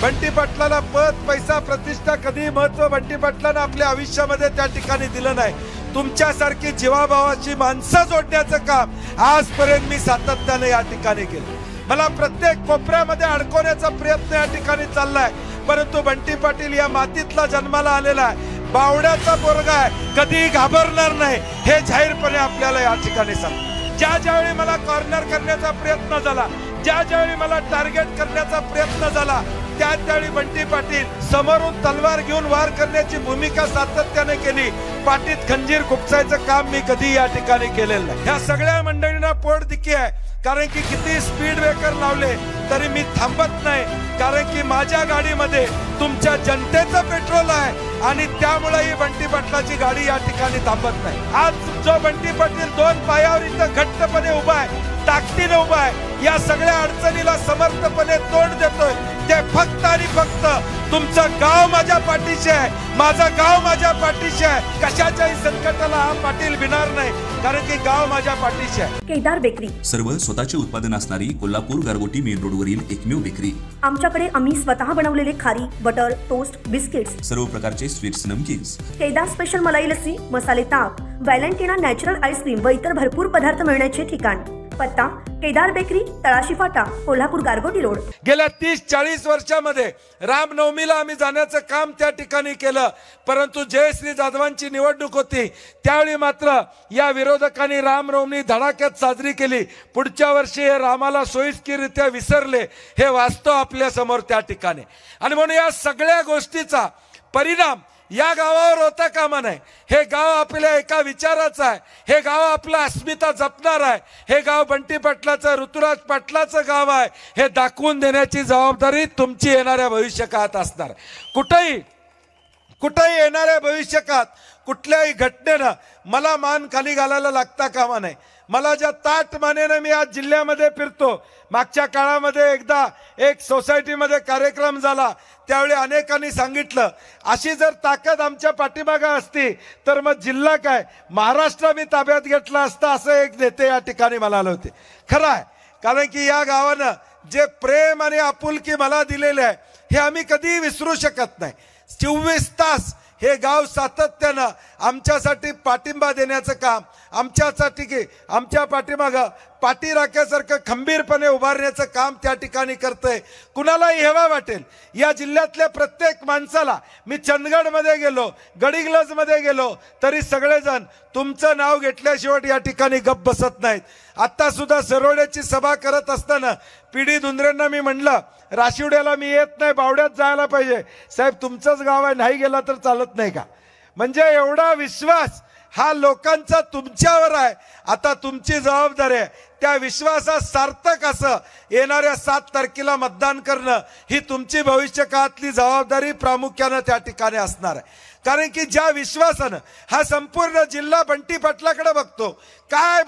बंटी पाटलाला पद पैसा प्रतिष्ठा कधी महत्व बंटी पाटलांना आपल्या आयुष्यामध्ये त्या ठिकाणी दिलं नाही। तुमच्यासारखी जीवाभावाची माणसं जोडण्याचं काम आजपर्यंत मी सातत्याने या ठिकाणी केलं। मला प्रत्येक कोपऱ्यामध्ये अडकवण्याचा प्रयत्न या ठिकाणी चाललाय, परंतु बंटी पाटील या मातीतला जन्माला आलेला आहे, बावड्याचा पोरगा आहे, कधी घाबरणार नाही हे जाहीरपणे आपल्याला या ठिकाणी सांगतो। ज्यावेळी मला कॉर्नर करण्याचा प्रयत्न झाला, ज्यावेळी मला टार्गेट करण्याचा प्रयत्न झाला, त्यावेळी बंटी पाटील समोरून तलवार घेऊन वार करण्याची भूमिका सातत्याने केली। पाठीत खंजीर खुपसायचं काम मी कधी या ठिकाणी केलेलं नाही। ह्या सगळ्या मंडळींना पोटदिकी आहे, कारण की किती स्पीड ब्रेकर लावले तरी मी थांबत नाही, कारण की माझ्या गाडीमध्ये तुमच्या जनतेचं पेट्रोल आहे आणि त्यामुळे ही बंटी पाटलाची गाडी या ठिकाणी थांबत नाही। आज जो बंटी पाटील दोन पायावर इथं घट्टपणे उभा आहे, ताकदीने उभा आहे, या सगळ्या अडचणीला समर्थपणे तोंड देतोय, ते फक्त आणि फक्त तुमचं गाव माझ्या पाठीशी आहे, माझं गाव माझ्या पाठीशी आहे। कशाच्याही संकटाला हा पाटील भिणार नाही, कारण की गाव माझ्या पाठीशी आहे। केदार बेकरी, सर्व स्वतःचे उत्पादन असणारी कोल्हापूर गारगोटी मेन रोडवरील एकमेव बेकरी। आमच्याकडे आम्ही स्वतः बनवलेले खारी, बटर, टोस्ट, बिस्किट्स, सर्व प्रकारचे स्वीट्स, नमकीन्स, केदार स्पेशल मलाई लस्सी, मसाले ताक, व्हॅलेंटिना नॅचरल आईस्क्रीम व इतर भरपूर पदार्थ मिळण्याचे ठिकाण। पत्ता केदार बेकरी, तळाशी फाटा, कोल्हापूर गारगोटी रोड। गेल्या 30-40 वर्षामध्ये रामनवमीला आम्ही जाण्याचं काम त्या ठिकाणी केलं, परंतु जयश्री जाधवांची निवडणूक होती, त्यावेळी मात्र या विरोधकांनी रामनवमी धडाक्यात साजरी केली। पुढच्या वर्षी हे रामाला सोयीस्कररित्या विसरले, हे वास्तव आपल्या समोर त्या ठिकाणी। आणि म्हणून या सगळ्या गोष्टीचा परिणाम या गावावर होता कामा नये। हे गाव आपल्या एका विचाराचं आहे, हे गाव आपला अस्मिता जपणार आहे, हे गाव बंटी पाटलाचं, ऋतुराज पाटलाचं गाव आहे, हे दाखवून देण्याची जबाबदारी तुमची येणाऱ्या भविष्यकाळात असणार। कुठेही येणाऱ्या भविष्यकाळात कुठल्याही घटनेनं मला मान खाली घालायला लागता कामा नये। मला ज्या ताट मानेनं मी आज जिल्ह्यामध्ये फिरतो, मागच्या काळामध्ये एकदा एक सोसायटीमध्ये कार्यक्रम झाला, त्यावेळी अनेकांनी सांगितलं अशी जर ताकद आमच्या पाठीमागे असती तर मग जिल्हा काय महाराष्ट्र मी ताब्यात घेतला असता, असं एक नेते या ठिकाणी म्हणाले होते। खरं आहे, कारण की या गावानं जे प्रेम आणि आपुलकी मला दिलेले आहे हे आम्ही कधी विसरू शकत नाही। 24 तास हे गाव सातत्यानं आमच्यासाठी पाठिंबा देण्याचं काम, आमच्यासाठी आमच्या पाठीमागं पाठी राख्यासारखं खंबीरपणे उभारण्याचं काम त्या ठिकाणी करतंय। कुणालाही हेवा वाटेल, या जिल्ह्यातल्या प्रत्येक माणसाला, मी चंदगडमध्ये गेलो, गडिंग्लजमध्ये गेलो, तरी सगळेजण तुमचं नाव घेतल्याशिवाय या ठिकाणी गप्प बसत नाहीत। आता सुद्धा सरोड्याची सभा करत असताना पीडी धुंद्रेंना मी म्हणलं राशिवड्याला मी येत नाही, बावड्यात जायला पाहिजे। साहेब तुमचंच गाव आहे, नाही गेला तर चालत नाही का? म्हणजे एवढा विश्वास हा लोकांचा तुमच्यावर आहे। आता तुमची जबाबदारी आहे त्या विश्वासात सार्थक असं येणाऱ्या 7 तारखेला मतदान करणं, ही तुमची भविष्यकाळातली जबाबदारी प्रामुख्याने त्या ठिकाणी असणार आहे। कारण की ज्या विश्वासानं हा संपूर्ण जिल्हा बंटी पाटलाकडे बघतो, काय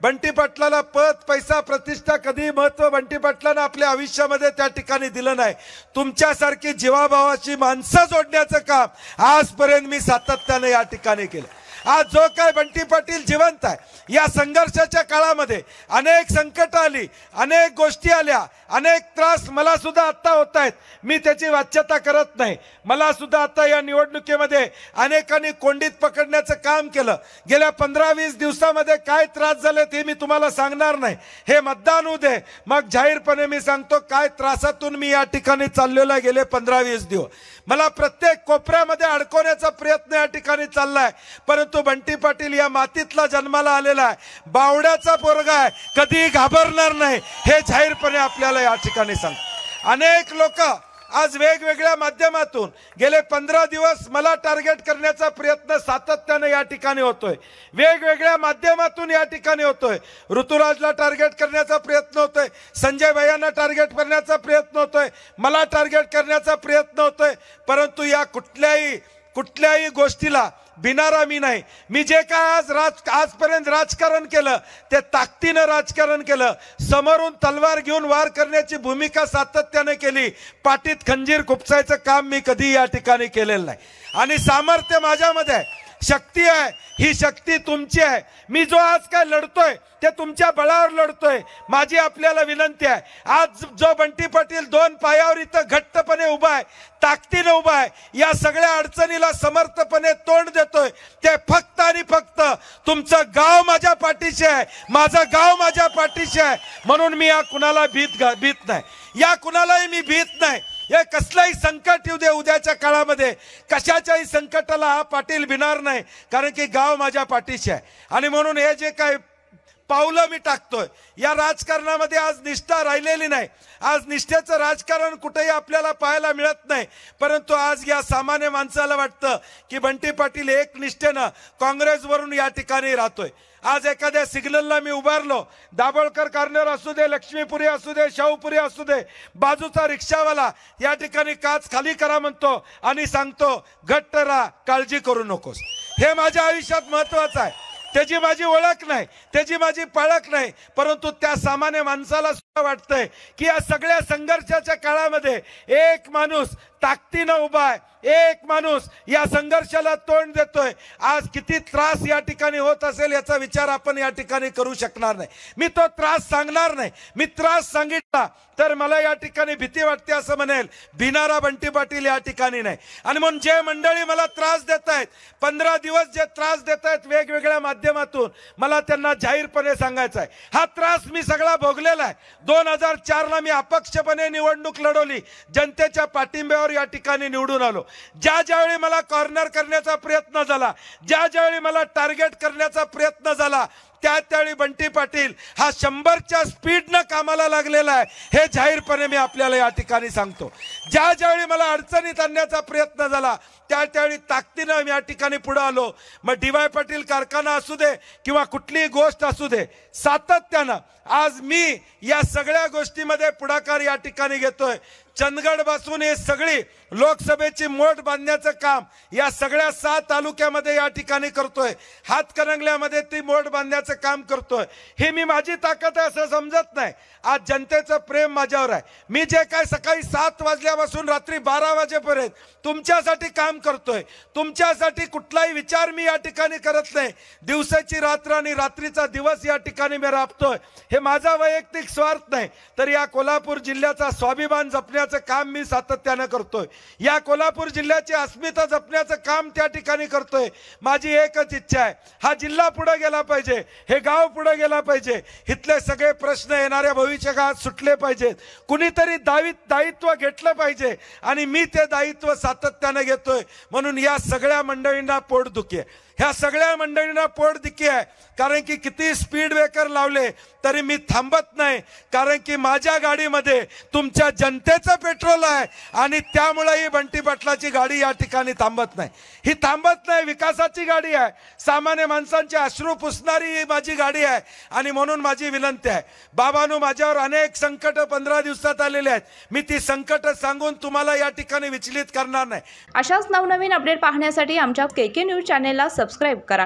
बंटी पाटलाला पद पैसा प्रतिष्ठा कधी महत्व बंटी पाटलांना आपल्या आयुष्यामध्ये त्या ठिकाणी दिलं नाही। तुमच्यासारखी जीवाभावाची माणसं जोडण्याचं काम आजपर्यंत मी सातत्याने या ठिकाणी केलं। आज जो काय बंटी पाटील जिवंत आहे, या संघर्षाच्या काळामध्ये अनेक संकट आली, अनेक गोष्टी आल्या, अनेक त्रास मला सुद्धा आता होत आहेत, मी त्याची वाच्यता करत नाही। मला सुद्धा आता या निवडणुकीमध्ये अनेकांनी कोंडीत पकडण्याचं काम केलं। गेल्या 15-20 दिवसामध्ये काय त्रास झाले ते मी तुम्हाला सांगणार नाही, हे मतदान होऊ दे, मग जाहीरपणे मी सांगतो काय त्रासातून मी या ठिकाणी चाललेला गेले 15-20 दिवस। मला प्रत्येक कोपऱ्यामध्ये अडकवण्याचा प्रयत्न या ठिकाणी चाललाय, परंतु बंटी पाटील या मातीतला जन्माला आलेला आहे, बावड्याचा पोरगा आहे, कधी घाबरणार नाही हे जाहीरपणे आपल्याला या ठिकाणी सांगतो। अनेक लोक आज वेगवेगळ्या माध्यमातून गेले 15 दिवस मला टार्गेट करण्याचा प्रयत्न सातत्याने या ठिकाणी होतोय, वेगवेगळ्या माध्यमातून या ठिकाणी होतोय। ऋतुराजला टार्गेट करण्याचा प्रयत्न होतोय, संजय भैयांना टार्गेट करण्याचा प्रयत्न होतोय, मला टार्गेट करण्याचा प्रयत्न होतोय, परंतु या कुठल्याही गोष्टीला भिणारा मी नाही। मी जे काय आजपर्यंत राजकारण केलं ते ताकदीनं राजकारण केलं, समोरून तलवार घेऊन वार करण्याची भूमिका सातत्याने केली, पाठीत खंजीर खुपसायचं काम मी कधी या ठिकाणी केलेलं नाही। आणि सामर्थ्य माझ्यामध्ये आहे, शक्ती आहे, ही शक्ती तुमची आहे. मी जो आज काय लढतोय ते तुमच्या बळावर लढतोय. माझी आपल्याला विनंती आहे, आज जो बंटी पाटील 2 पायावर इथं घट्टपणे उभा आहे, ताकदीने उभा आहे, या सगळ्या अडचणीला समर्थपणे तोंड देतोय, ते फक्त आणि फक्त तुमचं गाव माझ्या पाठीशी आहे, माझं गाव माझ्या पाठीशी आहे. म्हणून मी या कुणाला भीत नाही, या कुणालाही मी भीत नाही. हे कसलंही संकट येऊ दे, उद्याच्या काळामध्ये कशाच्याही संकटाला हा पाटील भिणार नाही, कारण की गाव माझ्या पाठीशी आहे. आणि म्हणून हे जे काय पावलं मी टाकतोय, या राजकारणामध्ये आज निष्ठा राहिलेली नाही. आज निष्ठेचं राजकारण कुठेही आपल्याला पाहायला मिळत नाही. परंतु आज या सामान्य माणसाला वाटतं की बंटी पाटील एक निष्ठेनं काँग्रेसवरून या ठिकाणी राहतोय. आज एखाद्या सिग्नलला मी उभारलो, दाभोळकर कॉर्नर असू दे, लक्ष्मीपुरी असू दे, शाहूपुरी असू दे, बाजूचा रिक्षावाला या ठिकाणी काच खाली करा म्हणतो आणि सांगतो घट्ट राहा, काळजी करू नकोस. हे माझ्या आयुष्यात महत्वाचं आहे. त्याची माझी ओळख नाही, त्याची माझी पाळख नाही, परंतु त्या सामान्य माणसाला सुद्धा वाटतंय की या सगळ्या संघर्षाच्या काळामध्ये एक माणूस ताकदीनं उभा आहे, एक माणूस या संघर्षाला तोंड देतोय. आज किती त्रास या ठिकाणी होत असेल याचा विचार आपण या ठिकाणी करू शकणार नाही. मी तो त्रास सांगणार नाही. मी त्रास सांगितला तर मला या ठिकाणी भीती वाटते असं म्हणेल, भिणारा बंटी पाटील या ठिकाणी नाही. आणि म्हणून जे मंडळी मला त्रास देत आहेत, 15 दिवस जे त्रास देत आहेत वेगवेगळ्या माध्यमातून, मला त्यांना जाहीरपणे सांगायचं आहे, हा त्रास मी सगळा भोगलेला आहे. 2004ला मी अपक्षपणे निवडणूक लढवली, जनतेच्या पाठिंब्यावर या ठिकाणी निवडून आलो. ज्यावेळी मला कॉर्नर करण्याचा प्रयत्न झाला, ज्यावेळी मला टार्गेट करण्याचा प्रयत्न झाला, त्यावेळी बंटी पाटील हा 100च्या स्पीडनं कामाला लागलेला आहे. हे जाहीरपणे मी आपल्याला या ठिकाणी सांगतो. ज्यावेळी मला अडचणीत आणण्याचा प्रयत्न झाला, त्यावेळी ताकदीनं मी या ठिकाणी पुढे आलो. मग DY पाटील कारखाना असू दे किंवा कुठलीही गोष्ट असू दे, सातत्यानं आज मी या सगळ्या गोष्टीमध्ये पुढाकार या ठिकाणी घेतोय. चंदगड पासून हे सगळी लोकसभेची मोठ बांधण्याचं काम या सगळ्या 6 तालुक्यामध्ये या ठिकाणी करतोय. हातकणंगल्यामध्ये ती मोठ बांधण्याचं काम करतोय. हे मी माझी ताकद आहे असं समजत नाही. आज जनतेचं प्रेम माझ्यावर आहे. मी जे काय सकाळी 7 वाजल्यापासून रात्री 12 वाजेपर्यंत तुमच्यासाठी काम करतोय, तुमच्यासाठी कुठलाही विचार मी या ठिकाणी करत नाही. दिवसाची रात्र आणि रात्रीचा दिवस या ठिकाणी मी राबतोय. हे माझा वैयक्तिक स्वार्थ नाही, तर या कोल्हापूर जिल्ह्याचा स्वाभिमान जपण्याचं काम मी सातत्यानं करतोय. या कोल्हापूर जिल्ह्याची अस्मिता जपण्याचं काम त्या ठिकाणी करतोय. माझी एकच इच्छा आहे, हा जिल्हा पुढे गेला पाहिजे, हे गाव पुढे गेला पाहिजे, इथले सगळे प्रश्न येणाऱ्या भविष्य काळात सुटले पाहिजेत. कुणीतरी दायित्व घेतलं पाहिजे आणि मी ते दायित्व सातत्यानं घेतोय. म्हणून या सगळ्या मंडळींना पोटदुखी आहे, ह्या सगळ्या मंडळींना पोटदुखी आहे. कारण की किती स्पीड ब्रेकर लावले तरी मी थांबत नाही, कारण की माझ्या गाडीमध्ये तुमच्या जनतेचं पेट्रोल आहे आणि त्यामुळे ही बंटी पाटलाची गाडी या ठिकाणी थांबत नाही. ही थांबत नाही, विकासाची गाडी आहे, सामान्य माणसांचे अश्रू पुसणारी ही माझी गाडी आहे. आणि म्हणून माझी विनंती आहे, बाबांनो, माझ्यावर अनेक संकट 15 दिवसात आलेले आहेत. मी ती संकट सांगून तुम्हाला या ठिकाणी विचलित करणार नाही. अशाच नवनवीन अपडेट पाहण्यासाठी आमच्या KK न्यूज चॅनेलला सबस्क्राईब करा.